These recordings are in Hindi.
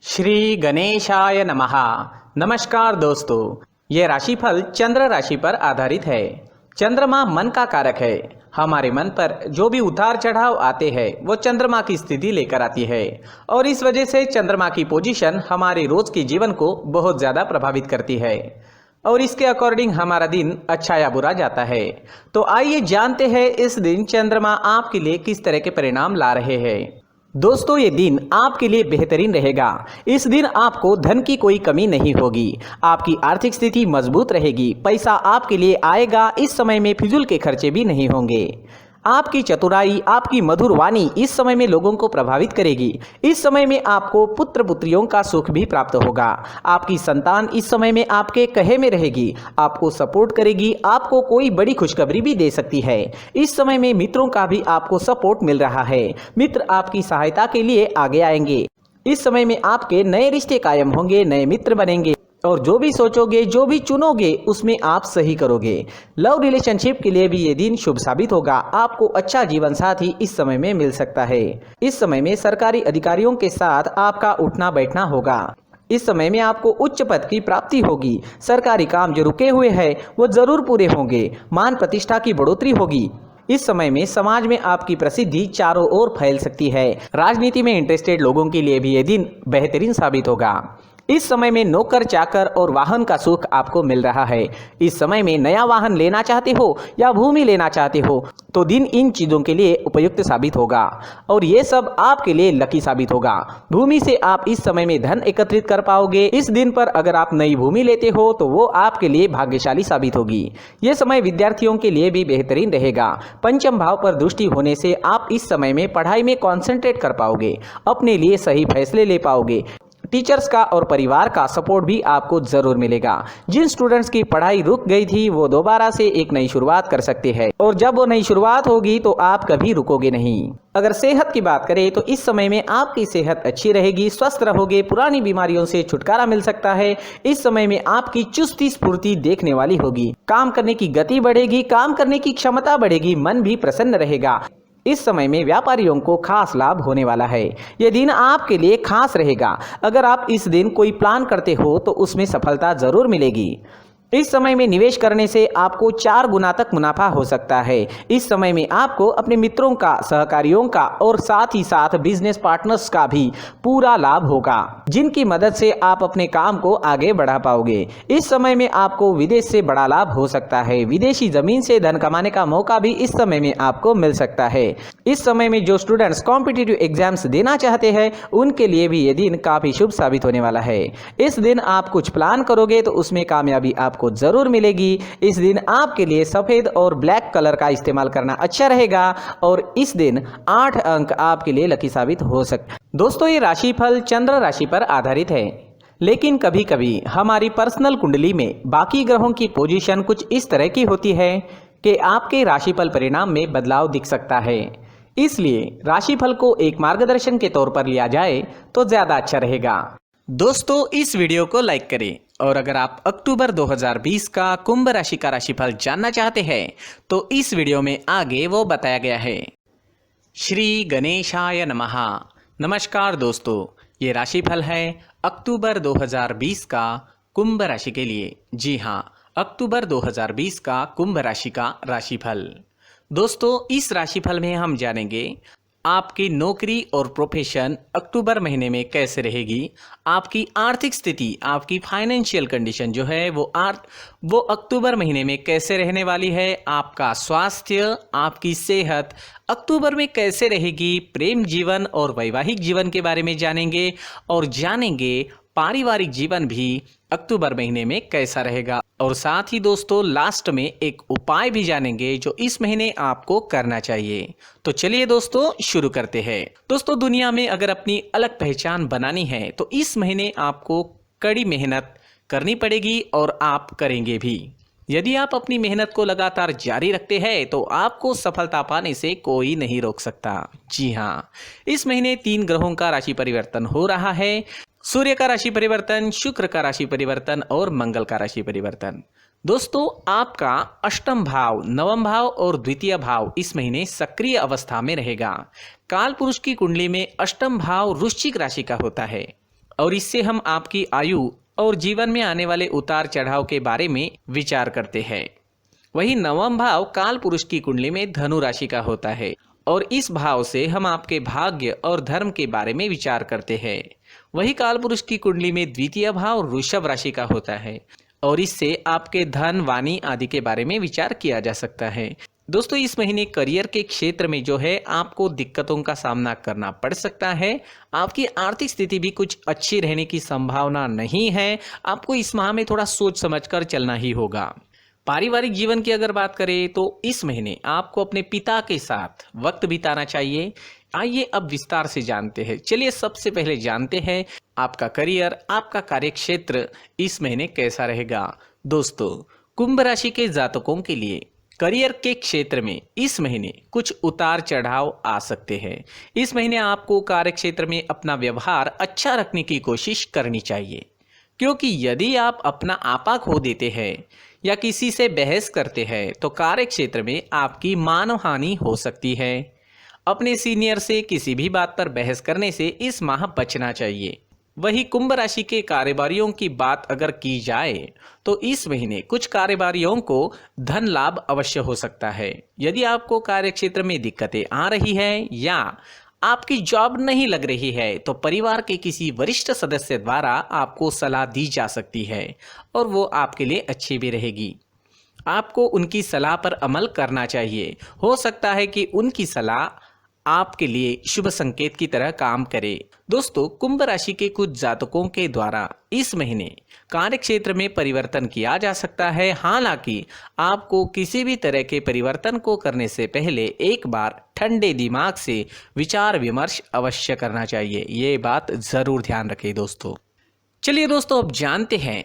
श्री गणेशाय नमः। नमस्कार दोस्तों, ये राशिफल चंद्र राशि पर आधारित है। चंद्रमा मन का कारक है। हमारे मन पर जो भी उतार चढ़ाव आते हैं वो चंद्रमा की स्थिति लेकर आती है और इस वजह से चंद्रमा की पोजीशन हमारे रोज के जीवन को बहुत ज़्यादा प्रभावित करती है और इसके अकॉर्डिंग हमारा दिन अच्छा या बुरा जाता है। तो आइए जानते हैं इस दिन चंद्रमा आपके लिए किस तरह के परिणाम ला रहे हैं। दोस्तों, ये दिन आपके लिए बेहतरीन रहेगा। इस दिन आपको धन की कोई कमी नहीं होगी। आपकी आर्थिक स्थिति मजबूत रहेगी। पैसा आपके लिए आएगा। इस समय में फिजूल के खर्चे भी नहीं होंगे। आपकी चतुराई, आपकी मधुर वाणी इस समय में लोगों को प्रभावित करेगी। इस समय में आपको पुत्र पुत्रियों का सुख भी प्राप्त होगा। आपकी संतान इस समय में आपके कहे में रहेगी, आपको सपोर्ट करेगी, आपको कोई बड़ी खुशखबरी भी दे सकती है। इस समय में मित्रों का भी आपको सपोर्ट मिल रहा है। मित्र आपकी सहायता के लिए आगे आएंगे। इस समय में आपके नए रिश्ते कायम होंगे, नए मित्र बनेंगे और जो भी सोचोगे, जो भी चुनोगे उसमें आप सही करोगे। लव रिलेशनशिप के लिए भी ये दिन शुभ साबित होगा। आपको अच्छा जीवन साथी इस समय में मिल सकता है। इस समय में सरकारी अधिकारियों के साथ आपका उठना बैठना होगा। इस समय में आपको उच्च पद की प्राप्ति होगी। सरकारी काम जो रुके हुए हैं वो जरूर पूरे होंगे। मान प्रतिष्ठा की बढ़ोतरी होगी। इस समय में समाज में आपकी प्रसिद्धि चारों ओर फैल सकती है। राजनीति में इंटरेस्टेड लोगों के लिए भी ये दिन बेहतरीन साबित होगा। इस समय में नौकर चाकर और वाहन का सुख आपको मिल रहा है। इस समय में नया वाहन लेना चाहते हो या भूमि लेना चाहते हो तो दिन इन चीज़ों के लिए उपयुक्त साबित होगा और ये सब आपके लिए लकी साबित होगा। भूमि से आप इस समय में धन एकत्रित कर पाओगे। इस दिन पर अगर आप नई भूमि लेते हो तो वो आपके लिए भाग्यशाली साबित होगी। ये समय विद्यार्थियों के लिए भी बेहतरीन रहेगा। पंचम भाव पर दृष्टि होने से आप इस समय में पढ़ाई में कॉन्सेंट्रेट कर पाओगे, अपने लिए सही फैसले ले पाओगे। टीचर्स का और परिवार का सपोर्ट भी आपको जरूर मिलेगा। जिन स्टूडेंट्स की पढ़ाई रुक गई थी वो दोबारा से एक नई शुरुआत कर सकते हैं और जब वो नई शुरुआत होगी तो आप कभी रुकोगे नहीं। अगर सेहत की बात करें तो इस समय में आपकी सेहत अच्छी रहेगी, स्वस्थ रहोगे, पुरानी बीमारियों से छुटकारा मिल सकता है। इस समय में आपकी चुस्ती स्फूर्ति देखने वाली होगी। काम करने की गति बढ़ेगी, काम करने की क्षमता बढ़ेगी, मन भी प्रसन्न रहेगा। इस समय में व्यापारियों को खास लाभ होने वाला है। यह दिन आपके लिए खास रहेगा। अगर आप इस दिन कोई प्लान करते हो तो उसमें सफलता जरूर मिलेगी। इस समय में निवेश करने से आपको 4 गुना तक मुनाफा हो सकता है। इस समय में आपको अपने मित्रों का, सहकारियों का और साथ ही साथ बिजनेस पार्टनर्स का भी पूरा लाभ होगा, जिनकी मदद से आप अपने काम को आगे बढ़ा पाओगे। इस समय में आपको विदेश से बड़ा लाभ हो सकता है। विदेशी जमीन से धन कमाने का मौका भी इस समय में आपको मिल सकता है। इस समय में जो स्टूडेंट्स कॉम्पिटिटिव एग्जाम्स देना चाहते हैं उनके लिए भी ये दिन काफी शुभ साबित होने वाला है। इस दिन आप कुछ प्लान करोगे तो उसमें कामयाबी आपको जरूर मिलेगी। इस दिन आपके लिए सफेद और ब्लैक कलर का इस्तेमाल करना अच्छा रहेगा और इस दिन 8 अंक आपके लिए लकी साबित हो सकते हैं। दोस्तों, ये राशिफल चंद्र राशि पर आधारित है, लेकिन कभी कभी हमारी पर्सनल कुंडली में बाकी ग्रहों की पोजीशन कुछ इस तरह की होती है कि आपके राशिफल परिणाम में बदलाव दिख सकता है। इसलिए राशिफल को एक मार्गदर्शन के तौर पर लिया जाए तो ज्यादा अच्छा रहेगा। दोस्तों, इस वीडियो को लाइक करें और अगर आप अक्टूबर 2020 का कुंभ राशि का राशिफल जानना चाहते हैं तो इस वीडियो में आगे वो बताया गया है। श्री गणेशाय नमः। नमस्कार दोस्तों, ये राशिफल है अक्टूबर 2020 का कुंभ राशि के लिए। जी हाँ, अक्टूबर 2020 का कुंभ राशि का राशिफल। दोस्तों, इस राशिफल में हम जानेंगे आपकी नौकरी और प्रोफेशन अक्टूबर महीने में कैसे रहेगी, आपकी आर्थिक स्थिति, आपकी फाइनेंशियल कंडीशन जो है वो अक्टूबर महीने में कैसे रहने वाली है, आपका स्वास्थ्य, आपकी सेहत अक्टूबर में कैसे रहेगी, प्रेम जीवन और वैवाहिक जीवन के बारे में जानेंगे और जानेंगे पारिवारिक जीवन भी अक्टूबर महीने में कैसा रहेगा और साथ ही दोस्तों लास्ट में एक उपाय भी जानेंगे जो इस महीने आपको करना चाहिए। तो चलिए दोस्तों शुरू करते हैं। दोस्तों, दुनिया में अगर अपनी अलग पहचान बनानी है तो इस महीने आपको कड़ी मेहनत करनी पड़ेगी और आप करेंगे भी। यदि आप अपनी मेहनत को लगातार जारी रखते हैं तो आपको सफलता पाने से कोई नहीं रोक सकता। जी हाँ, इस महीने 3 ग्रहों का राशि परिवर्तन हो रहा है। सूर्य का राशि परिवर्तन, शुक्र का राशि परिवर्तन और मंगल का राशि परिवर्तन। दोस्तों, आपका अष्टम भाव, नवम भाव और द्वितीय भाव इस महीने सक्रिय अवस्था में रहेगा। काल पुरुष की कुंडली में अष्टम भाव वृश्चिक राशि का होता है और इससे हम आपकी आयु और जीवन में आने वाले उतार चढ़ाव के बारे में विचार करते हैं। वही नवम भाव काल पुरुष की कुंडली में धनु राशि का होता है और इस भाव से हम आपके भाग्य और धर्म के बारे में विचार करते हैं। वही काल पुरुष की कुंडली में द्वितीय भाव वृषभ राशि का होता है और इससे आपके धन वाणी आदि के बारे में विचार किया जा सकता है। दोस्तों, इस महीने करियर के क्षेत्र में जो है आपको दिक्कतों का सामना करना पड़ सकता है। आपकी आर्थिक स्थिति भी कुछ अच्छी रहने की संभावना नहीं है। आपको इस माह में थोड़ा सोच समझकर चलना ही होगा। पारिवारिक जीवन की अगर बात करें तो इस महीने आपको अपने पिता के साथ वक्त बिताना चाहिए। आइए अब विस्तार से जानते हैं। चलिए सबसे पहले जानते हैं आपका करियर, आपका कार्यक्षेत्र इस महीने कैसा रहेगा। दोस्तों, कुंभ राशि के जातकों के लिए करियर के क्षेत्र में इस महीने कुछ उतार चढ़ाव आ सकते हैं। इस महीने आपको कार्यक्षेत्र में अपना व्यवहार अच्छा रखने की कोशिश करनी चाहिए, क्योंकि यदि आप अपना आपा खो देते हैं या किसी से बहस करते हैं तो कार्य क्षेत्र में आपकी मानहानि हो सकती है। अपने सीनियर से किसी भी बात पर बहस करने से इस माह बचना चाहिए। वही कुंभ राशि के कारोबारियों की बात अगर की जाए तो इस महीने कुछ कारोबारियों को धन लाभ अवश्य हो सकता है। यदि आपको कार्य क्षेत्र में दिक्कतें आ रही है या आपकी जॉब नहीं लग रही है तो परिवार के किसी वरिष्ठ सदस्य द्वारा आपको सलाह दी जा सकती है और वो आपके लिए अच्छी भी रहेगी। आपको उनकी सलाह पर अमल करना चाहिए। हो सकता है कि उनकी सलाह आपके लिए शुभ संकेत की तरह काम करे। दोस्तों, कुंभ राशि के कुछ जातकों के द्वारा इस महीने कार्य क्षेत्र में परिवर्तन किया जा सकता है। हालांकि आपको किसी भी तरह के परिवर्तन को करने से पहले एक बार ठंडे दिमाग से विचार विमर्श अवश्य करना चाहिए। ये बात जरूर ध्यान रखें दोस्तों। चलिए दोस्तों, अब जानते हैं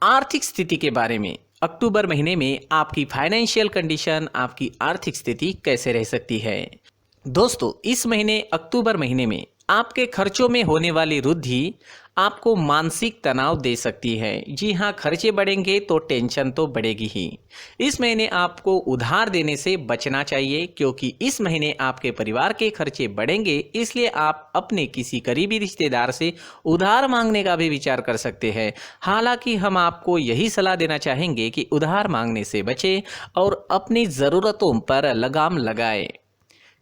आर्थिक स्थिति के बारे में। अक्टूबर महीने में आपकी फाइनेंशियल कंडीशन, आपकी आर्थिक स्थिति कैसे रह सकती है। दोस्तों, इस महीने अक्टूबर महीने में आपके खर्चों में होने वाली वृद्धि आपको मानसिक तनाव दे सकती है। जी हाँ, खर्चे बढ़ेंगे तो टेंशन तो बढ़ेगी ही। इस महीने आपको उधार देने से बचना चाहिए, क्योंकि इस महीने आपके परिवार के खर्चे बढ़ेंगे। इसलिए आप अपने किसी करीबी रिश्तेदार से उधार मांगने का भी विचार कर सकते हैं। हालांकि हम आपको यही सलाह देना चाहेंगे कि उधार मांगने से बचें और अपनी ज़रूरतों पर लगाम लगाएं।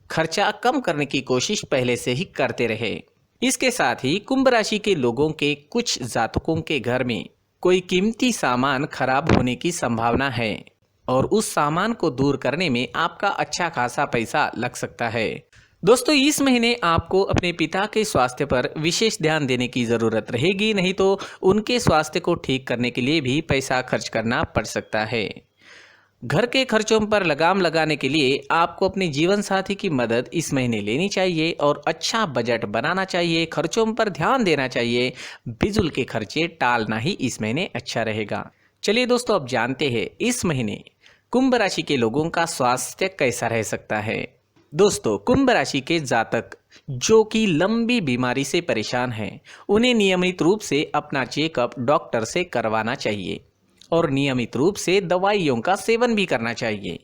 खर्चा कम करने की कोशिश पहले से ही करते रहे। इसके साथ ही कुंभ राशि के लोगों के कुछ जातकों के घर में कोई कीमती सामान खराब होने की संभावना है और उस सामान को दूर करने में आपका अच्छा खासा पैसा लग सकता है। दोस्तों, इस महीने आपको अपने पिता के स्वास्थ्य पर विशेष ध्यान देने की ज़रूरत रहेगी, नहीं तो उनके स्वास्थ्य को ठीक करने के लिए भी पैसा खर्च करना पड़ सकता है। घर के खर्चों पर लगाम लगाने के लिए आपको अपने जीवन साथी की मदद इस महीने लेनी चाहिए और अच्छा बजट बनाना चाहिए। खर्चों पर ध्यान देना चाहिए। बिजुल के खर्चे टालना ही इस महीने अच्छा रहेगा। चलिए दोस्तों, अब जानते हैं इस महीने कुंभ राशि के लोगों का स्वास्थ्य कैसा रह सकता है। दोस्तों, कुंभ राशि के जातक जो कि लंबी बीमारी से परेशान हैं, उन्हें नियमित रूप से अपना चेकअप डॉक्टर से करवाना चाहिए और नियमित रूप से दवाइयों का सेवन भी करना चाहिए।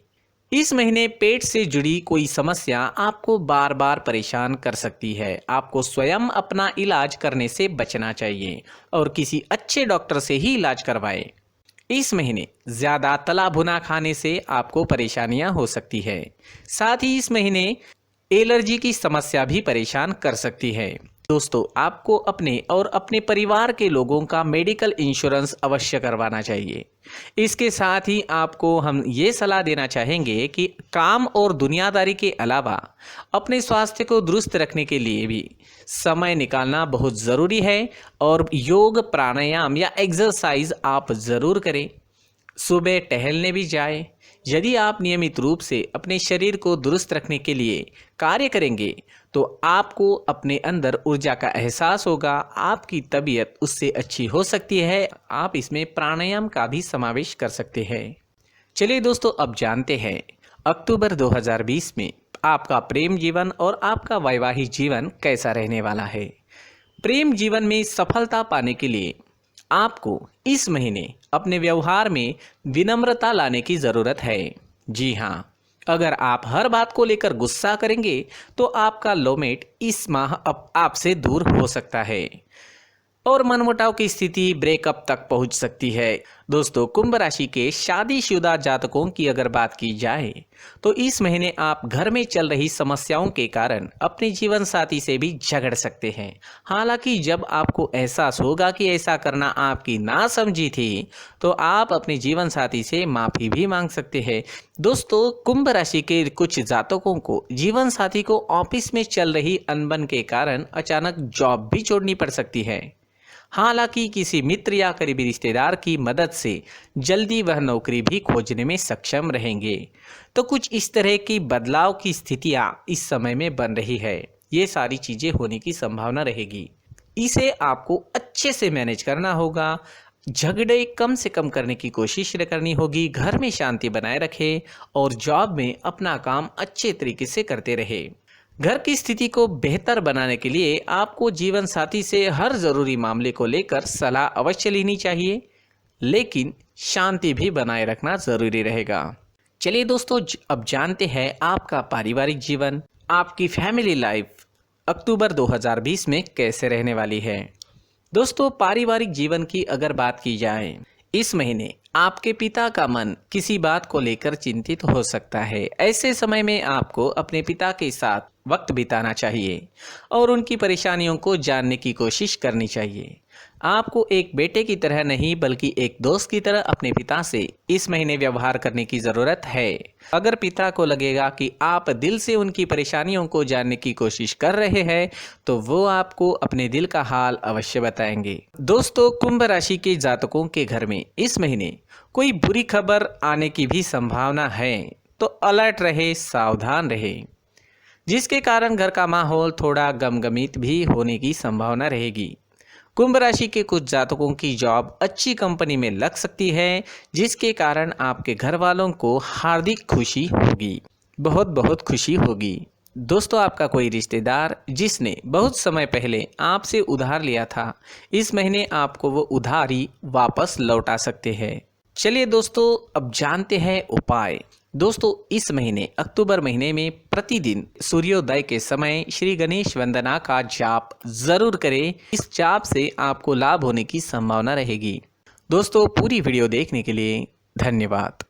इस महीने पेट से जुड़ी कोई समस्या आपको बार बार परेशान कर सकती है। आपको स्वयं अपना इलाज करने से बचना चाहिए और किसी अच्छे डॉक्टर से ही इलाज करवाएं। इस महीने ज़्यादा तला भुना खाने से आपको परेशानियां हो सकती है। साथ ही इस महीने एलर्जी की समस्या भी परेशान कर सकती है। दोस्तों, आपको अपने और अपने परिवार के लोगों का मेडिकल इंश्योरेंस अवश्य करवाना चाहिए। इसके साथ ही आपको हम ये सलाह देना चाहेंगे कि काम और दुनियादारी के अलावा अपने स्वास्थ्य को दुरुस्त रखने के लिए भी समय निकालना बहुत ज़रूरी है और योग, प्राणायाम या एक्सरसाइज आप ज़रूर करें। सुबह टहलने भी जाएं। यदि आप नियमित रूप से अपने शरीर को दुरुस्त रखने के लिए कार्य करेंगे तो आपको अपने अंदर ऊर्जा का एहसास होगा। आपकी तबीयत उससे अच्छी हो सकती है। आप इसमें प्राणायाम का भी समावेश कर सकते हैं। चलिए दोस्तों, अब जानते हैं अक्टूबर 2020 में आपका प्रेम जीवन और आपका वैवाहिक जीवन कैसा रहने वाला है। प्रेम जीवन में सफलता पाने के लिए आपको इस महीने अपने व्यवहार में विनम्रता लाने की ज़रूरत है। जी हाँ, अगर आप हर बात को लेकर गुस्सा करेंगे तो आपका लवमेट इस माह अब आपसे दूर हो सकता है। और मनमुटाव की स्थिति ब्रेकअप तक पहुंच सकती है। दोस्तों, कुंभ राशि के शादीशुदा जातकों की अगर बात की जाए तो इस महीने आप घर में चल रही समस्याओं के कारण अपने जीवन साथी से भी झगड़ सकते हैं। हालांकि जब आपको एहसास होगा कि ऐसा करना आपकी नासमझी थी तो आप अपने जीवन साथी से माफी भी मांग सकते हैं। दोस्तों, कुंभ राशि के कुछ जातकों को जीवन साथी को ऑफिस में चल रही अनबन के कारण अचानक जॉब भी छोड़नी पड़ सकती है। हालांकि किसी मित्र या करीबी रिश्तेदार की मदद से जल्दी वह नौकरी भी खोजने में सक्षम रहेंगे। तो कुछ इस तरह की बदलाव की स्थितियां इस समय में बन रही है। ये सारी चीजें होने की संभावना रहेगी। इसे आपको अच्छे से मैनेज करना होगा। झगड़े कम से कम करने की कोशिश करनी होगी, घर में शांति बनाए रखें और जॉब में अपना काम अच्छे तरीके से करते रहे। घर की स्थिति को बेहतर बनाने के लिए आपको जीवन साथी से हर जरूरी मामले को लेकर सलाह अवश्य लेनी चाहिए, लेकिन शांति भी बनाए रखना जरूरी रहेगा। चलिए दोस्तों, अब जानते हैं आपका पारिवारिक जीवन, आपकी फैमिली लाइफ अक्टूबर 2020 में कैसे रहने वाली है। दोस्तों, पारिवारिक जीवन की अगर बात की जाए, इस महीने आपके पिता का मन किसी बात को लेकर चिंतित हो सकता है। ऐसे समय में आपको अपने पिता के साथ वक्त बिताना चाहिए और उनकी परेशानियों को जानने की कोशिश करनी चाहिए। आपको एक बेटे की तरह नहीं बल्कि एक दोस्त की तरह अपने पिता से इस महीने व्यवहार करने की ज़रूरत है। अगर पिता को लगेगा कि आप दिल से उनकी परेशानियों को जानने की कोशिश कर रहे हैं तो वो आपको अपने दिल का हाल अवश्य बताएंगे। दोस्तों, कुंभ राशि के जातकों के घर में इस महीने कोई बुरी खबर आने की भी संभावना है, तो अलर्ट रहे, सावधान रहे, जिसके कारण घर का माहौल थोड़ा गमगमीत भी होने की संभावना रहेगी। कुंभ राशि के कुछ जातकों की जॉब अच्छी कंपनी में लग सकती है, जिसके कारण आपके घर वालों को हार्दिक खुशी होगी, बहुत बहुत खुशी होगी। दोस्तों, आपका कोई रिश्तेदार जिसने बहुत समय पहले आपसे उधार लिया था, इस महीने आपको वो उधारी वापस लौटा सकते हैं। चलिए दोस्तों, अब जानते हैं उपाय। दोस्तों, इस महीने अक्टूबर महीने में प्रतिदिन सूर्योदय के समय श्री गणेश वंदना का जाप जरूर करें। इस जाप से आपको लाभ होने की संभावना रहेगी। दोस्तों, पूरी वीडियो देखने के लिए धन्यवाद।